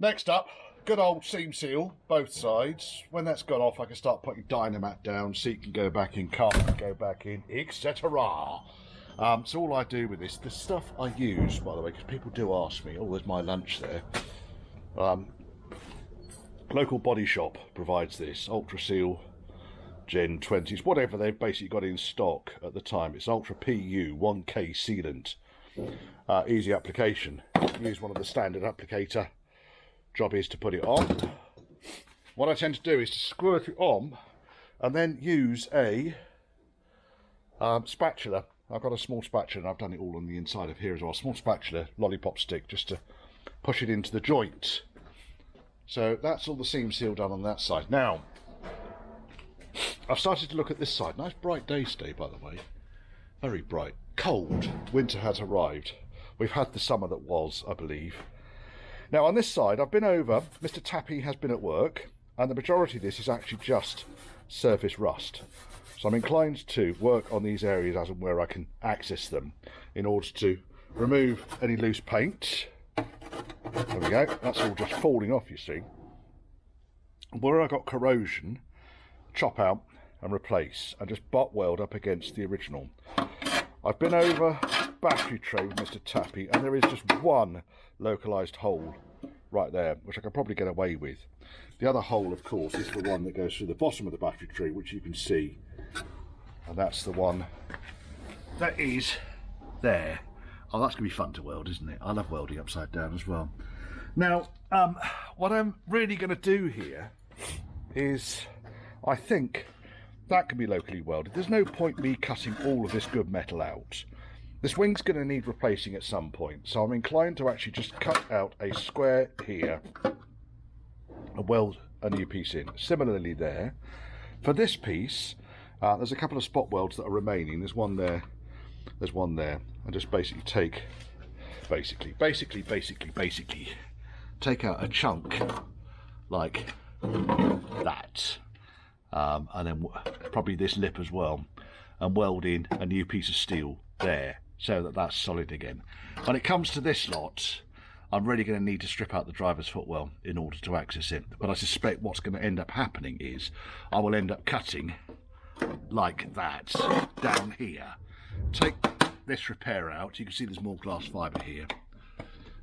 Next up, good old seam seal, both sides. When that's gone off, I can start putting Dynamat down, seat can go back in, car can go back in, etc. So all I do with this, the stuff I use, by the way, because people do ask me, oh, there's my lunch there. Local body shop provides this, Ultra Seal Gen 20s, whatever they've basically got in stock at the time. It's Ultra PU 1K sealant. Easy application. Use one of the standard applicator. Job is to put it on. What I tend to do is to squirt it on and then use a spatula. I've got a small spatula and I've done it all on the inside of here as well. Small spatula, lollipop stick, just to push it into the joint. So that's all the seam seal done on that side. Now, I've started to look at this side. Nice bright day today, by the way. Very bright. Cold. Winter has arrived. We've had the summer that was, I believe. Now on this side, I've been over, Mr. Tappy has been at work, and the majority of this is actually just surface rust. So I'm inclined to work on these areas as and where I can access them in order to remove any loose paint. There we go, that's all just falling off, you see. Where I got corrosion, chop out and replace, and just butt weld up against the original. I've been over battery tray with Mr. Tappy, and there is just one localised hole right there, which I can probably get away with. The other hole, of course, is the one that goes through the bottom of the battery tray, which you can see, and that's the one that is there. Oh, that's going to be fun to weld, isn't it? I love welding upside down as well. Now, what I'm really going to do here is, I think that can be locally welded. There's no point me cutting all of this good metal out. This wing's going to need replacing at some point, so I'm inclined to actually just cut out a square here and weld a new piece in. Similarly there. For this piece, there's a couple of spot welds that are remaining. There's one there, there's one there. I just basically take, basically take out a chunk like that, and then probably this lip as well, and weld in a new piece of steel there, so that that's solid again. When it comes to this lot, I'm really going to need to strip out the driver's footwell in order to access it. But I suspect what's going to end up happening is I will end up cutting like that down here. Take this repair out. You can see there's more glass fibre here.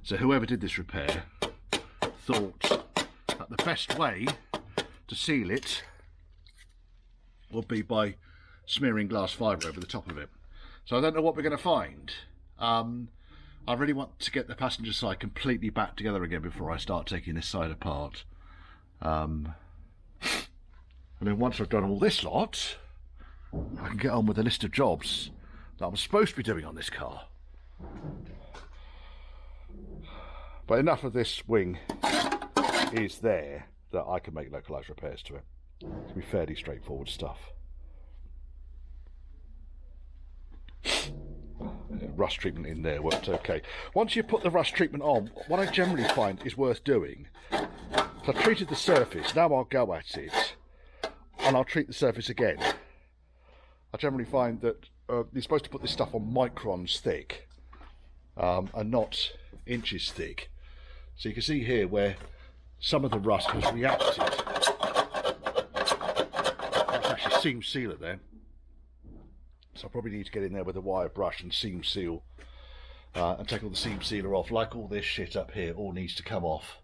So whoever did this repair thought that the best way to seal it would be by smearing glass fibre over the top of it. So I don't know what we're going to find. I really want to get the passenger side completely back together again before I start taking this side apart. And then once I've done all this lot, I can get on with a list of jobs that I'm supposed to be doing on this car. But enough of this wing is there that I can make localised repairs to it. It's be fairly straightforward stuff. Rust treatment in there worked okay. Once you put the rust treatment on, what I generally find is worth doing, so I've treated the surface, now I'll go at it and I'll treat the surface again. I generally find that you're supposed to put this stuff on microns thick, and not inches thick. So you can see here where some of the rust has reacted. That's actually seam sealer there. So I probably need to get in there with a wire brush and seam seal, and take all the seam sealer off. Like all this shit up here all needs to come off.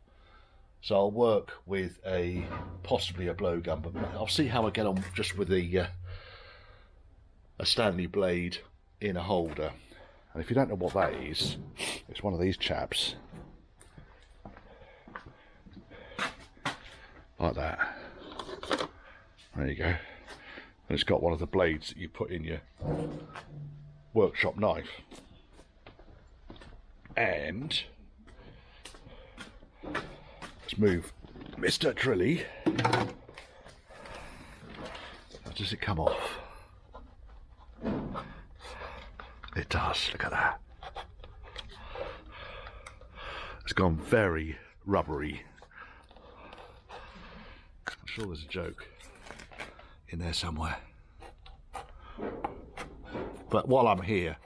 So I'll work with possibly a blowgun, but I'll see how I get on just with a Stanley blade in a holder. And if you don't know what that is, it's one of these chaps. Like that. There you go. And it's got one of the blades that you put in your workshop knife. And let's move Mr. Drilly. How does it come off? It does, look at that. It's gone very rubbery. I'm sure there's a joke in there somewhere. But while I'm here,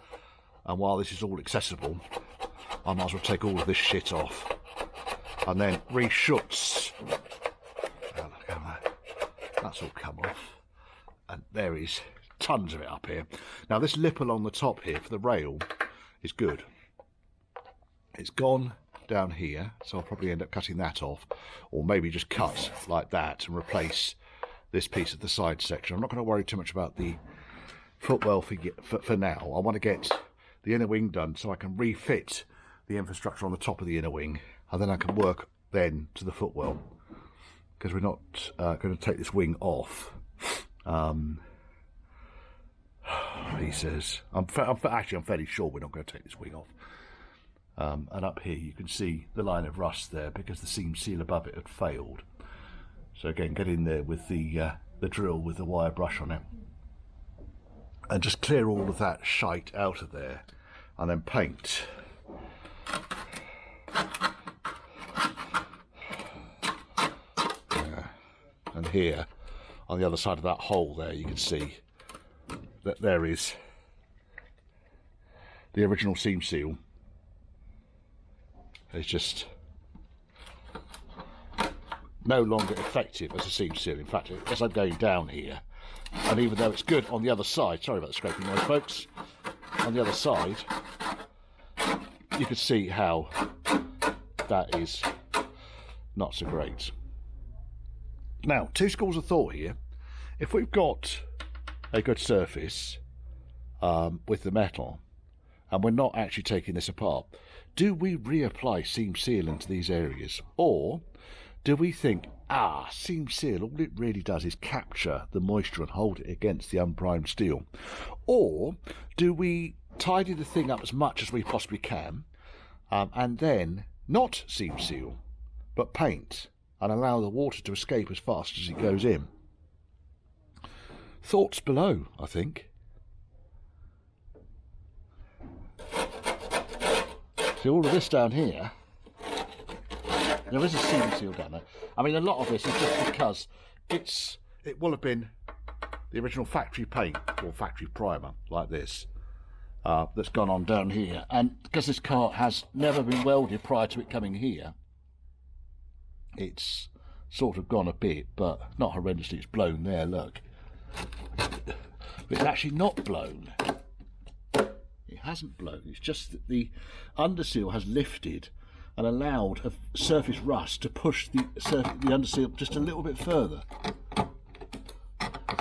and while this is all accessible, I might as well take all of this shit off and then reshuts. Oh, look how that's all come off. And there is tons of it up here. Now this lip along the top here for the rail is good. It's gone down here, so I'll probably end up cutting that off, or maybe just cut like that and replace this piece of the side section. I'm not going to worry too much about the footwell for now. I want to get the inner wing done so I can refit the infrastructure on the top of the inner wing, and then I can work then to the footwell, because we're not going to take this wing off. He says, I'm fairly sure we're not going to take this wing off. And up here you can see the line of rust there because the seam seal above it had failed. So again, get in there with the drill with the wire brush on it and just clear all of that shite out of there, and then paint. And here on the other side of that hole there, you can see that there is the original seam seal. It's just no longer effective as a seam seal. In fact, as I'm going down here, and even though it's good on the other side, sorry about the scraping noise folks, on the other side you can see how that is not so great. Now, two schools of thought here. If we've got a good surface with the metal and we're not actually taking this apart, do we reapply seam seal into these areas, or do we think, seam seal, all it really does is capture the moisture and hold it against the unprimed steel? Or do we tidy the thing up as much as we possibly can and then not seam seal but paint and allow the water to escape as fast as it goes in? Thoughts below, I think. See, all of this down here, there is a seam seal down there. I mean, a lot of this is just because it will have been the original factory paint or factory primer like this that's gone on down here, and because this car has never been welded prior to it coming here, it's sort of gone a bit, but not horrendously. It's blown there, look. But it's actually not blown. It hasn't blown. It's just that the underseal has lifted and allowed a surface rust to push the underseal just a little bit further.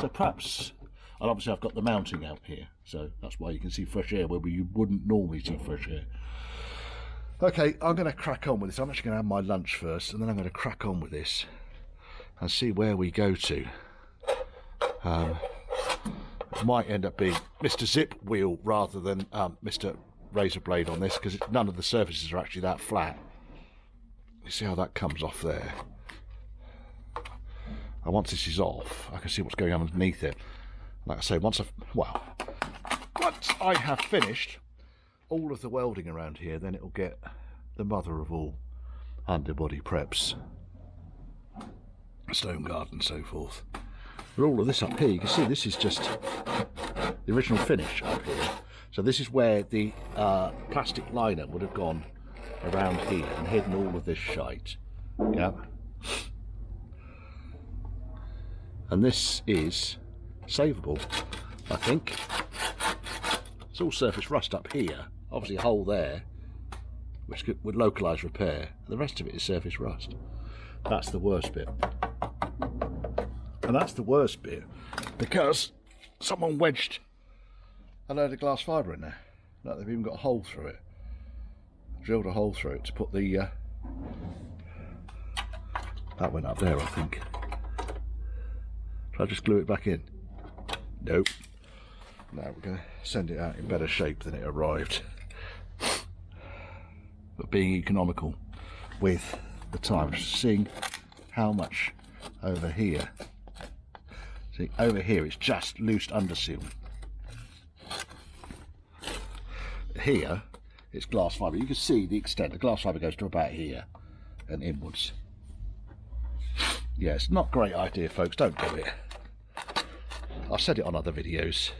So perhaps, and obviously I've got the mounting out here, so that's why you can see fresh air where you wouldn't normally see fresh air. Okay, I'm going to crack on with this. I'm actually going to have my lunch first, and then I'm going to crack on with this and see where we go to. It might end up being Mr. Zip Wheel rather than Mr. Razor Blade on this, because none of the surfaces are actually that flat. You see how that comes off there? And once this is off, I can see what's going on underneath it. Like I say, once I have finished all of the welding around here, then it'll get the mother of all underbody preps, stone guard and so forth. But all of this up here, you can see this is just the original finish up here. So this is where the plastic liner would have gone around here and hidden all of this shite. Yeah. And this is savable, I think. It's all surface rust up here. Obviously a hole there, which would localise repair. The rest of it is surface rust. That's the worst bit. And that's the worst bit because someone wedged a load of glass fibre in there. Like, they've even got a hole through it. Drilled a hole through it to put the... that went up there, I think. Should I just glue it back in? Nope. No, we're going to send it out in better shape than it arrived. But being economical with the time. Just seeing how much over here. See, over here it's just loose underseal. Here it's glass fibre. You can see the extent. The glass fibre goes to about here and inwards. Yeah, it's not a great idea, folks. Don't do it. I've said it on other videos.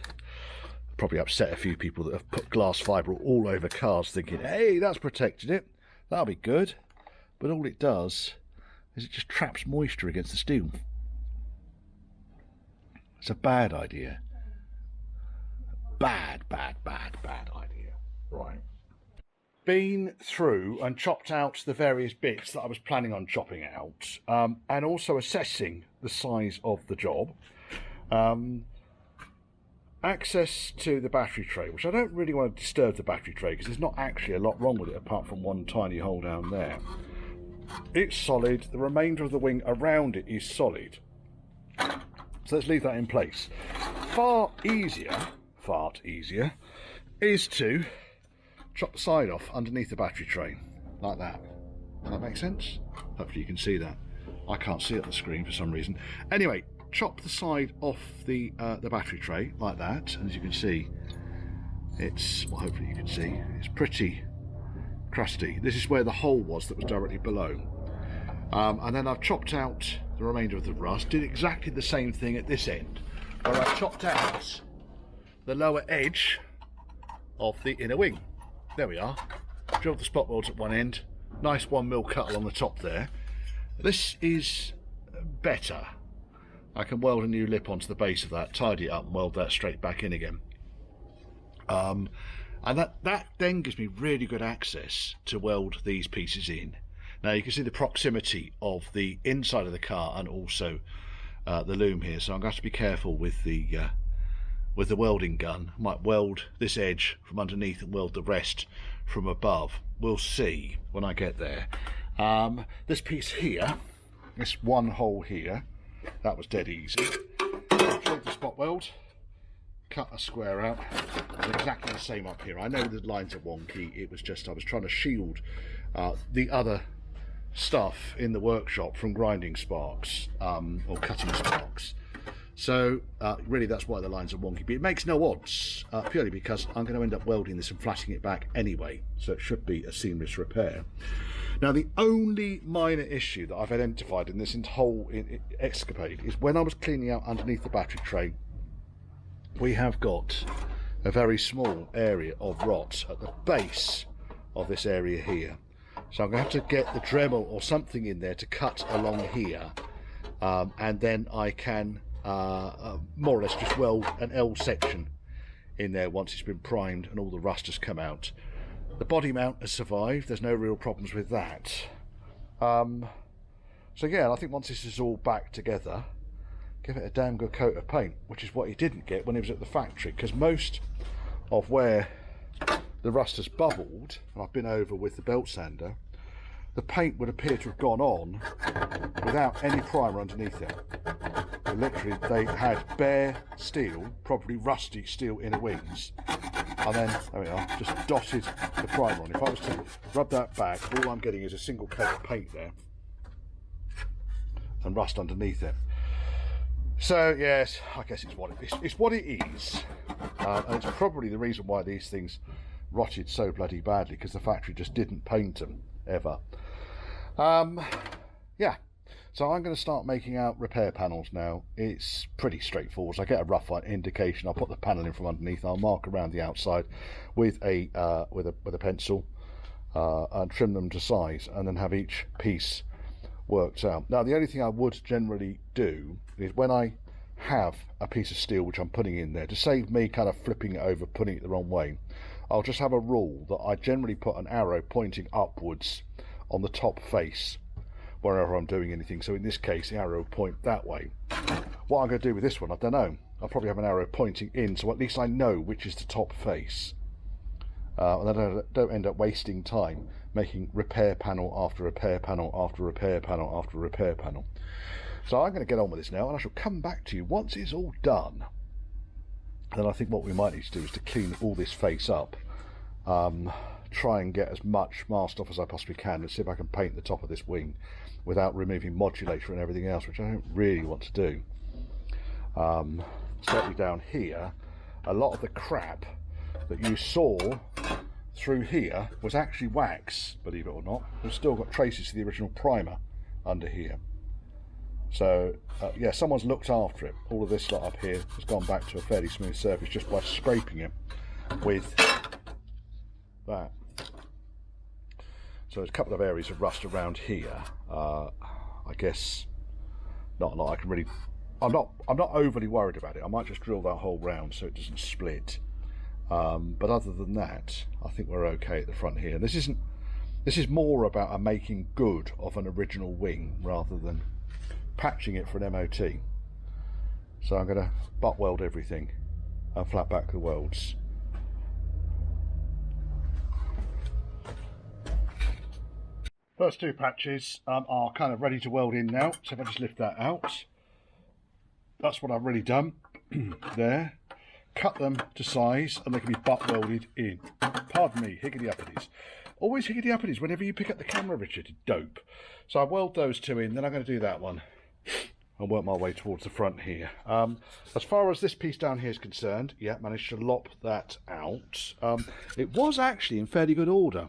Probably upset a few people that have put glass fibre all over cars thinking, hey, that's protected it. That'll be good. but all it does is it just traps moisture against the steel. It's a bad idea. Bad idea. Right. Been through and chopped out the various bits that I was planning on chopping out, and also assessing the size of the job. Access to the battery tray, which I don't really want to disturb the battery tray because there's not actually a lot wrong with it apart from one tiny hole down there. It's solid. The remainder of the wing around it is solid. So let's leave that in place. Far easier is to chop the side off underneath the battery tray, like that. Does that make sense? Hopefully you can see that. I can't see it on the screen for some reason. Anyway, chop the side off the battery tray like that, and as you can see, it's, well, hopefully you can see, it's pretty crusty. This is where the hole was that was directly below. And then I've chopped out the remainder of the rust. Did exactly the same thing at this end, where I chopped out the lower edge of the inner wing. There we are. Drilled the spot welds at one end. Nice 1mm cut along the top there. This is better. I can weld a new lip onto the base of that, tidy it up and weld that straight back in again. And that then gives me really good access to weld these pieces in. Now you can see the proximity of the inside of the car and also the loom here, so I'm going to have to be careful with the welding gun. I might weld this edge from underneath and weld the rest from above. We'll see when I get there. This piece here, this one hole here, that was dead easy. Drilled the spot weld, cut a square out, and exactly the same up here. I know the lines are wonky, it was just I was trying to shield the other stuff in the workshop from grinding sparks or cutting sparks. So really that's why the lines are wonky, but it makes no odds, purely because I'm going to end up welding this and flashing it back anyway, so it should be a seamless repair. Now the only minor issue that I've identified in this whole escapade is when I was cleaning out underneath the battery tray, we have got a very small area of rot at the base of this area here. So I'm going to have to get the Dremel or something in there to cut along here, and then I can more or less just weld an L section in there once it's been primed and all the rust has come out. The body mount has survived, there's no real problems with that. So yeah, I think once this is all back together, give it a damn good coat of paint, which is what he didn't get when he was at the factory, because most of where the rust has bubbled, and I've been over with the belt sander, the paint would appear to have gone on without any primer underneath it. So literally they had bare steel, probably rusty steel inner wings, and then, there we are, just dotted the primer on. If I was to rub that back, all I'm getting is a single coat of paint there and rust underneath it. So yes, I guess it's what it is, and it's probably the reason why these things rotted so bloody badly, because the factory just didn't paint them ever. Yeah, so I'm going to start making out repair panels now. It's pretty straightforward. So I get a rough indication. I'll put the panel in from underneath. I'll mark around the outside with a pencil and trim them to size, and then have each piece worked out. Now the only thing I would generally do is when I have a piece of steel which I'm putting in there, to save me kind of flipping it over, putting it the wrong way, I'll just have a rule that I generally put an arrow pointing upwards on the top face wherever I'm doing anything. So in this case the arrow will point that way. What I'm going to do with this one, I don't know. I'll probably have an arrow pointing in, so at least I know which is the top face, and I don't end up wasting time making repair panel after repair panel after repair panel after repair panel. So I'm going to get on with this now, and I shall come back to you once it's all done. Then I think what we might need to do is to clean all this face up, try and get as much masked off as I possibly can, and see if I can paint the top of this wing without removing modulator and everything else, which I don't really want to do. Certainly down here, a lot of the crap that you saw through here was actually wax, believe it or not. We've still got traces of the original primer under here. So yeah, someone's looked after it. All of this lot up here has gone back to a fairly smooth surface just by scraping it with that. So there's a couple of areas of rust around here. I guess not a lot I can really. I'm not overly worried about it. I might just drill that hole round so it doesn't split. But other than that, I think we're okay at the front here. This is more about a making good of an original wing rather than patching it for an MOT. So I'm going to butt weld everything and flat back the welds. First two patches are kind of ready to weld in now. So if I just lift that out, that's what I've really done there. Cut them to size and they can be butt welded in. Pardon me, higgity-uppity. Always higgity-uppity whenever you pick up the camera, Richard. Dope. So I weld those two in, then I'm going to do that one and work my way towards the front here. As far as this piece down here is concerned, yeah, managed to lop that out. It was actually in fairly good order.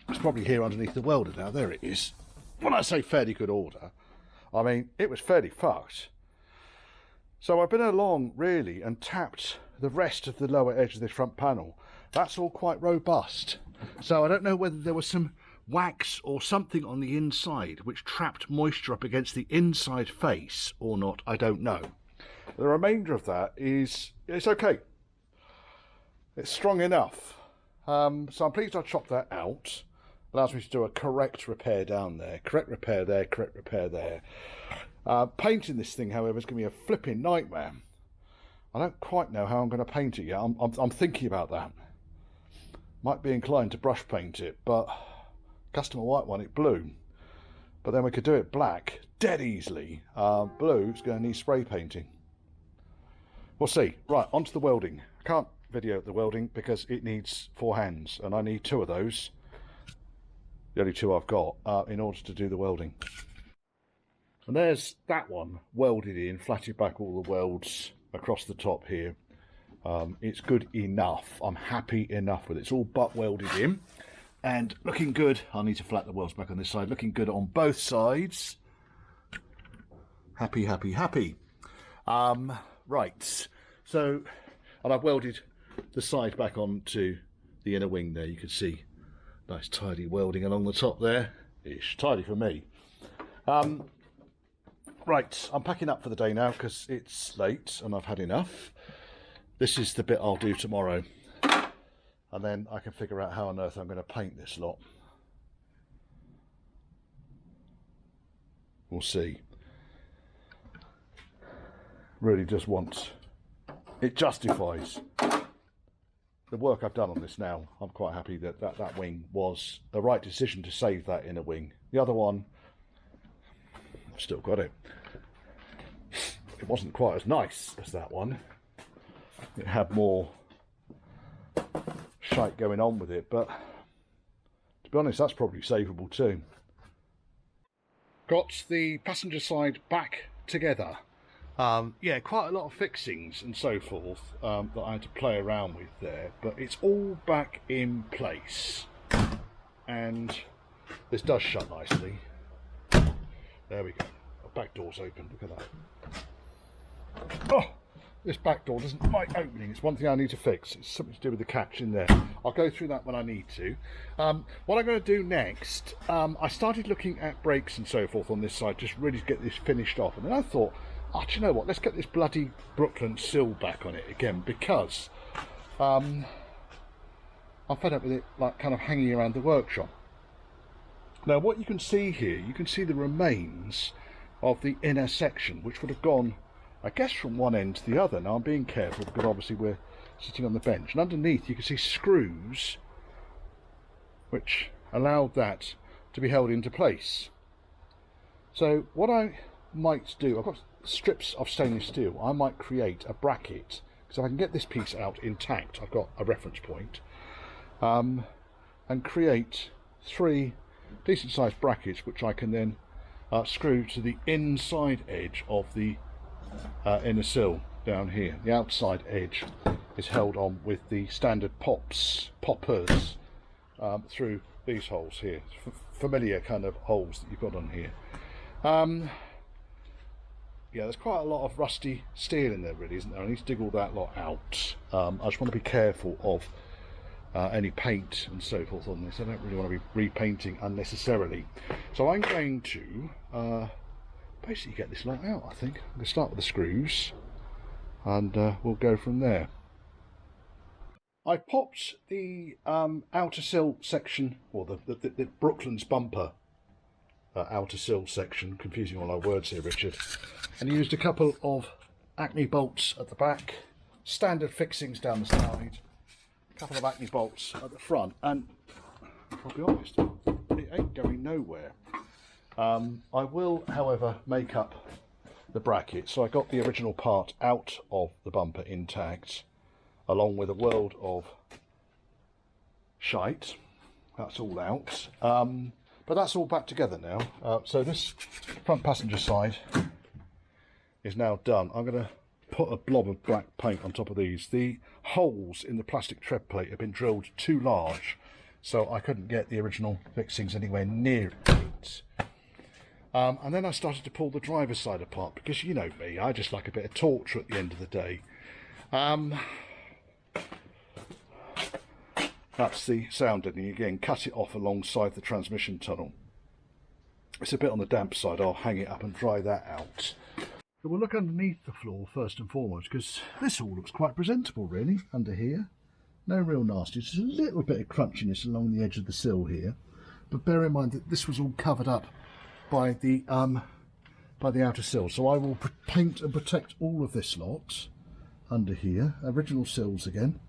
It's probably here underneath the welder now. There it is. When I say fairly good order, I mean it was fairly fucked. So I've been along really and tapped the rest of the lower edge of this front panel. That's all quite robust. So I don't know whether there was some wax or something on the inside which trapped moisture up against the inside face or not. I don't know. The remainder of that it's okay. It's strong enough. So I'm pleased I chopped that out. Allows me to do a correct repair down there. Correct repair there, correct repair there. Painting this thing, however, is going to be a flipping nightmare. I don't quite know how I'm going to paint it yet. I'm thinking about that. Might be inclined to brush paint it, but customer white one, it blue. But then we could do it black dead easily. Blue is going to need spray painting. We'll see. Right, onto the welding. I can't video the welding because it needs 4 hands, and I need 2 of those. The only 2 I've got in order to do the welding. And there's that one welded in, flatted back all the welds across the top here. It's good enough. I'm happy enough with it. It's all butt welded in and looking good. I need to flat the welds back on this side. Looking good on both sides. Happy, happy, happy. Right. So, and I've welded the side back onto the inner wing there. You can see nice tidy welding along the top there. Ish, tidy for me. Right, I'm packing up for the day now because it's late and I've had enough. This is the bit I'll do tomorrow. And then I can figure out how on earth I'm going to paint this lot. We'll see. Really just wants... It justifies the work I've done on this now. I'm quite happy that that wing was the right decision to save that inner wing. The other one, I've still got it. It wasn't quite as nice as that one. It had more shite going on with it, but to be honest, that's probably savable too. Got the passenger side back together. Yeah, quite a lot of fixings and so forth that I had to play around with there, but it's all back in place. And this does shut nicely. There we go. The back door's open, look at that. Oh, this back door doesn't like opening. It's one thing I need to fix. It's something to do with the catch in there. I'll go through that when I need to. What I'm going to do next, I started looking at brakes and so forth on this side, just really to get this finished off. And then I thought, oh, do you know what? Let's get this bloody Brooklyn sill back on it again because I'm fed up with it, like kind of hanging around the workshop. Now, what you can see here, you can see the remains of the inner section, which would have gone, I guess, from one end to the other. Now, I'm being careful because obviously we're sitting on the bench, and underneath you can see screws which allowed that to be held into place. So what I might do, I've got strips of stainless steel. I might create a bracket because if I can get this piece out intact, I've got a reference point, and create 3 decent sized brackets which I can then screw to the inside edge of the inner sill down here. The outside edge is held on with the standard poppers through these holes here. Familiar kind of holes that you've got on here. Yeah, there's quite a lot of rusty steel in there really, isn't there? I need to dig all that lot out. I just want to be careful of any paint and so forth on this. I don't really want to be repainting unnecessarily. So I'm going to basically get this lot out, I think. I'm going to start with the screws and we'll go from there. I popped the outer sill section, or the Brooklands bumper outer sill section, confusing all our words here, Richard, and used a couple of Acme bolts at the back, standard fixings down the side, a couple of Acme bolts at the front, and I'll be honest, it ain't going nowhere. I will, however, make up the bracket. So I got the original part out of the bumper intact, along with a world of shite. That's all out. But that's all back together now. So this front passenger side is now done. I'm going to put a blob of black paint on top of these. The holes in the plastic tread plate have been drilled too large, so I couldn't get the original fixings anywhere near it. And then I started to pull the driver's side apart, because you know me, I just like a bit of torture at the end of the day. That's the sound deadening again. Cut it off alongside the transmission tunnel. It's a bit on the damp side. I'll hang it up and dry that out. So we'll look underneath the floor first and foremost, because this all looks quite presentable really under here. No real nasty. Just a little bit of crunchiness along the edge of the sill here, but bear in mind that this was all covered up by the outer sill. So I will paint and protect all of this lot under here. Original sills again.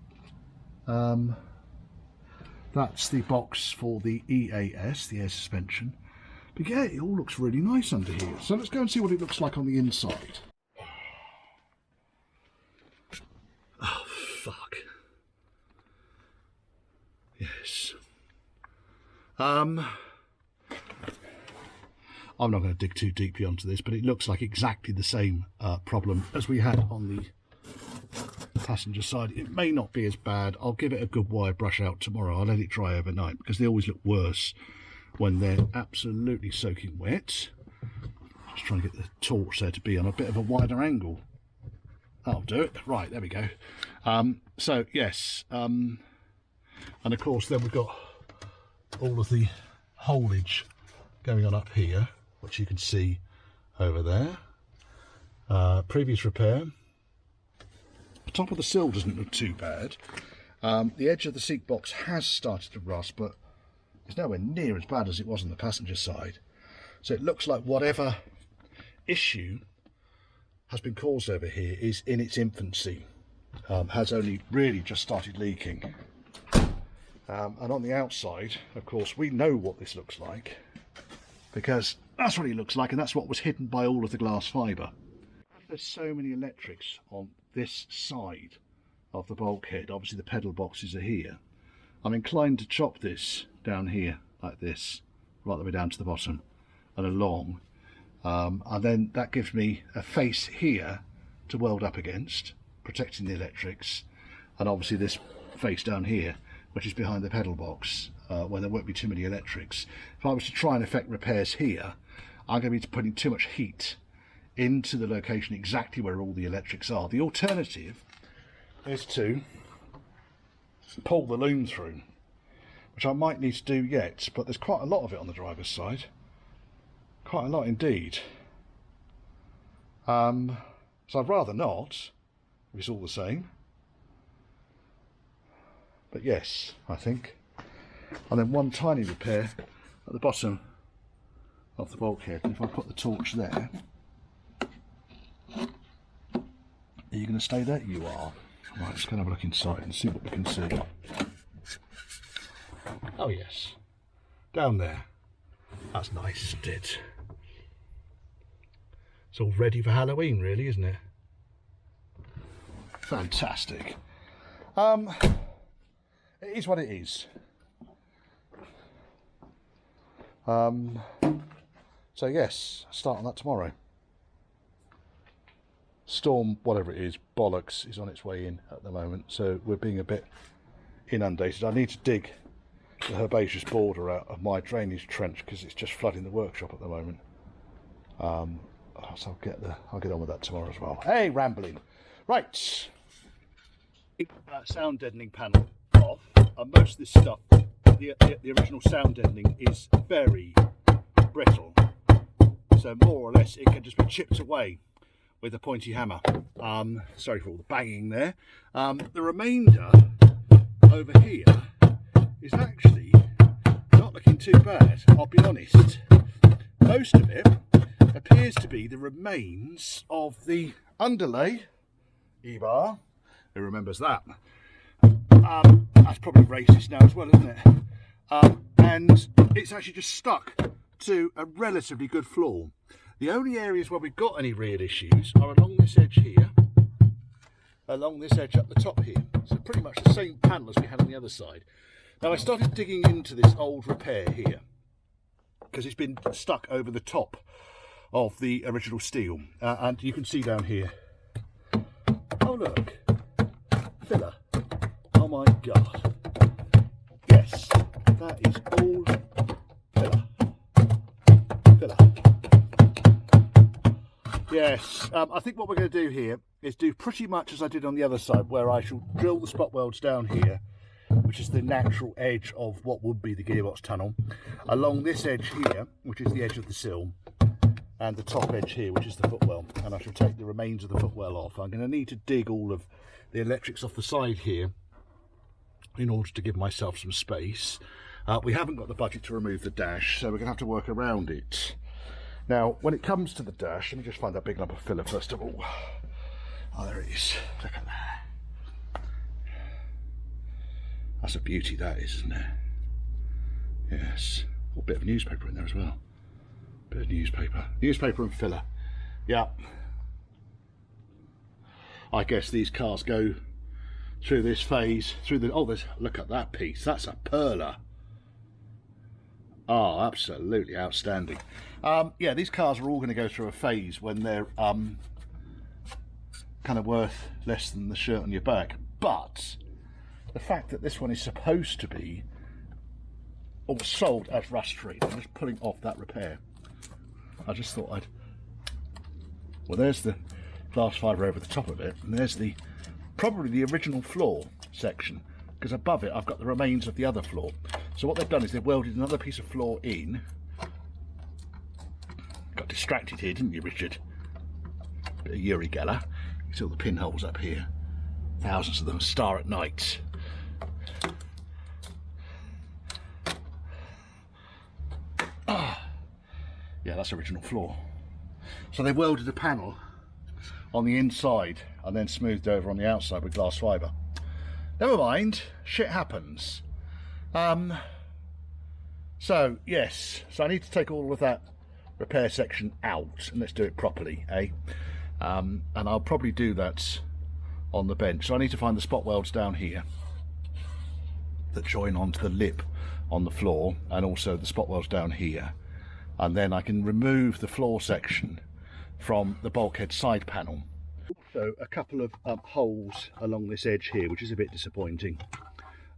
That's the box for the EAS, the air suspension. But yeah, it all looks really nice under here. So let's go and see what it looks like on the inside. Oh, fuck. Yes. I'm not going to dig too deeply onto this, but it looks like exactly the same problem as we had on the passenger side. It may not be as bad. I'll give it a good wire brush out tomorrow. I'll let it dry overnight, because they always look worse when they're absolutely soaking wet. Just trying to get the torch there to be on a bit of a wider angle. That'll do it. Right, there we go. So yes, and of course then we've got all of the haulage going on up here, which you can see over there. Previous repair. The top of the sill doesn't look too bad. The edge of the seat box has started to rust, but it's nowhere near as bad as it was on the passenger side. So it looks like whatever issue has been caused over here is in its infancy, has only really just started leaking. And on the outside, of course, we know what this looks like, because that's what it looks like, and that's what was hidden by all of the glass fibre. There's so many electrics on this side of the bulkhead. Obviously the pedal boxes are here. I'm inclined to chop this down here like this, right the way down to the bottom and along, and then that gives me a face here to weld up against, protecting the electrics, and obviously this face down here, which is behind the pedal box, where there won't be too many electrics. If I was to try and effect repairs here, I'm going to be putting too much heat into the location exactly where all the electrics are. The alternative is to pull the loom through, which I might need to do yet, but there's quite a lot of it on the driver's side. Quite a lot indeed. So I'd rather not, if it's all the same. But yes, I think. And then one tiny repair at the bottom of the bulkhead. And if I put the torch there, are you going to stay there? You are. Right, let's go and have a look inside and see what we can see. Oh yes, down there. That's nice, isn't it? It's all ready for Halloween, really, isn't it? Fantastic. It is what it is. So yes, start on that tomorrow. Storm, whatever it is, bollocks, is on its way in at the moment, so we're being a bit inundated. I need to dig the herbaceous border out of my drainage trench because it's just flooding the workshop at the moment. So I'll get on with that tomorrow as well. Hey, rambling. Right, sound deadening panel off. most of this stuff, the original sound deadening is very brittle, so more or less it can just be chipped away with a pointy hammer. Sorry for all the banging there. The remainder over here is actually not looking too bad, I'll be honest. Most of it appears to be the remains of the underlay E-bar. Who remembers that? That's probably racist now as well, isn't it? And it's actually just stuck to a relatively good floor. The only areas where we've got any real issues are along this edge here, along this edge up the top here. So pretty much the same panel as we had on the other side. Now I started digging into this old repair here because it's been stuck over the top of the original steel, and you can see down here. Oh look, filler. Oh my god. Yes, that is all filler. Filler. Yes, I think what we're going to do here is do pretty much as I did on the other side, where I shall drill the spot welds down here, which is the natural edge of what would be the gearbox tunnel, along this edge here, which is the edge of the sill, and the top edge here, which is the footwell, and I shall take the remains of the footwell off. I'm going to need to dig all of the electrics off the side here in order to give myself some space. We haven't got the budget to remove the dash, so we're going to have to work around it. Now, when it comes to the dash, let me just find that big lump of filler first of all. Oh, there it is. Look at that. That's a beauty, that is, isn't it? Yes. A bit of newspaper in there as well. Bit of newspaper. Newspaper and filler. Yeah. I guess these cars go through this phase, through the... Oh, there's... Look at that piece. That's a perler. Oh, absolutely outstanding. Yeah, these cars are all going to go through a phase when they're kind of worth less than the shirt on your back. But the fact that this one is supposed to be or sold as rust-free, I'm just pulling off that repair. I just thought I'd... Well, there's the glass fibre over the top of it, and there's the probably the original floor section, because above it I've got the remains of the other floor. So what they've done is they've welded another piece of floor in. Got distracted here, didn't you, Richard? Bit of Uri Geller. You see all the pinholes up here. Thousands of them, star at night. Yeah, that's original floor. So they've welded a panel on the inside and then smoothed over on the outside with glass fibre. Never mind, shit happens. So yes, so I need to take all of that repair section out and let's do it properly, eh? And I'll probably do that on the bench. So I need to find the spot welds down here that join onto the lip on the floor, and also the spot welds down here. And then I can remove the floor section from the bulkhead side panel. Also a couple of holes along this edge here, which is a bit disappointing.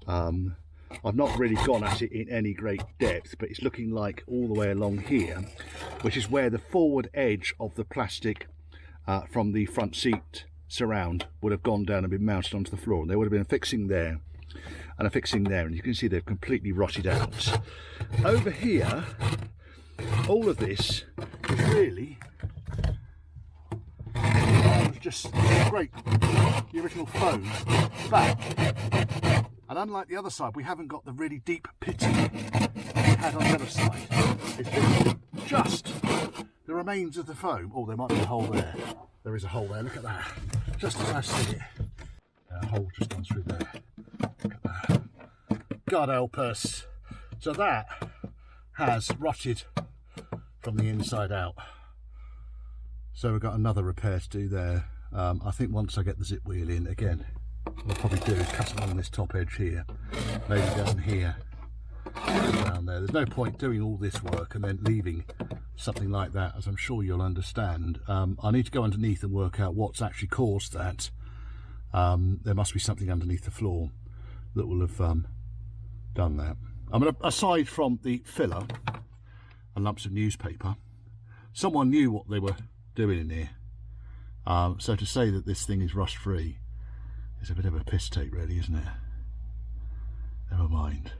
I've not really gone at it in any great depth, but it's looking like all the way along here, which is where the forward edge of the plastic from the front seat surround would have gone down and been mounted onto the floor, and there would have been a fixing there and a fixing there, and you can see they've completely rotted out. Over here, all of this is really just scrape the original foam back, and unlike the other side, we haven't got the really deep pitting we had on the other side. It's literally just the remains of the foam. Oh, there might be a hole there. There is a hole there, look at that, just as I see it. A hole just gone through there. Look at that. God help us. So that has rotted from the inside out. So we've got another repair to do there. I think once I get the zip wheel in again, what I'll probably do is cut along this top edge here, maybe down here, down there. There's no point doing all this work and then leaving something like that, as I'm sure you'll understand. I need to go underneath and work out what's actually caused that. There must be something underneath the floor that will have done that. I mean, aside from the filler and lumps of newspaper, someone knew what they were doing in here. So to say that this thing is rust free is a bit of a piss take, really, isn't it? Never mind.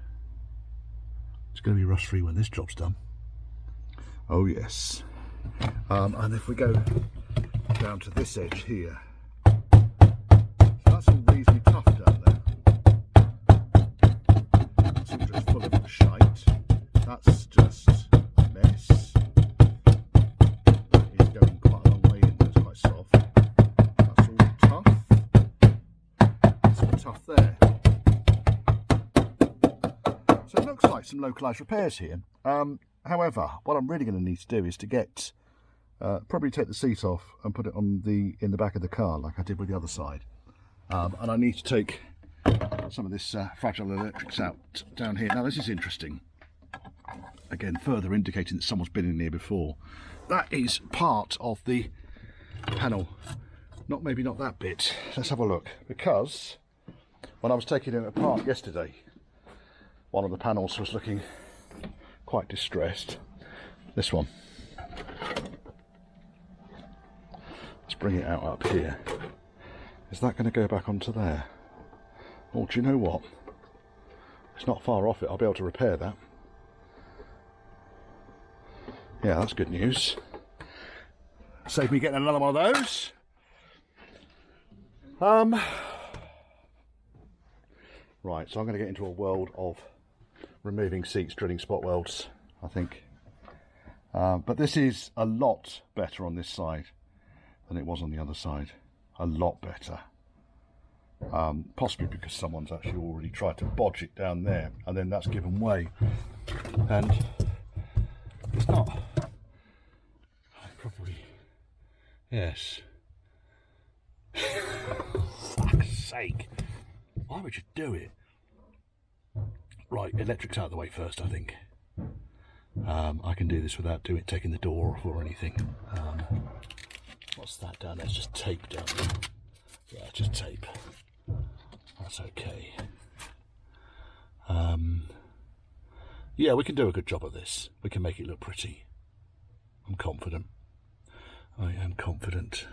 It's going to be rust free when this job's done. Oh yes. And if we go down to this edge here, so that's all reasonably tough down there. It's all just full of shite. That's just a mess. That is going quite a long way in, it's quite soft. That's all tough. That's all tough there. So it looks like some localised repairs here. However, what I'm really going to need to do is to get, probably take the seat off and put it on in the back of the car like I did with the other side. And I need to take some of this fragile electrics out down here. Now this is interesting. Again, further indicating that someone's been in here before. That is part of the panel. Maybe not that bit. Let's have a look. Because when I was taking it apart yesterday, one of the panels was looking quite distressed. This one. Let's bring it out up here. Is that going to go back onto there? Oh, do you know what? It's not far off it. I'll be able to repair that. Yeah, that's good news. Save me getting another one of those. Right, so I'm going to get into a world of removing seats, drilling spot welds, I think. But this is a lot better on this side than it was on the other side. A lot better. Possibly because someone's actually already tried to bodge it down there and then that's given way. And it's not... Probably... Yes. Fuck's sake. Why would you do it? Right, electric's out of the way first, I think. I can do this without taking the door off or anything. What's that down there? It's just tape down there. Yeah, just tape. That's okay. Yeah, we can do a good job of this. We can make it look pretty. I'm confident. I am confident.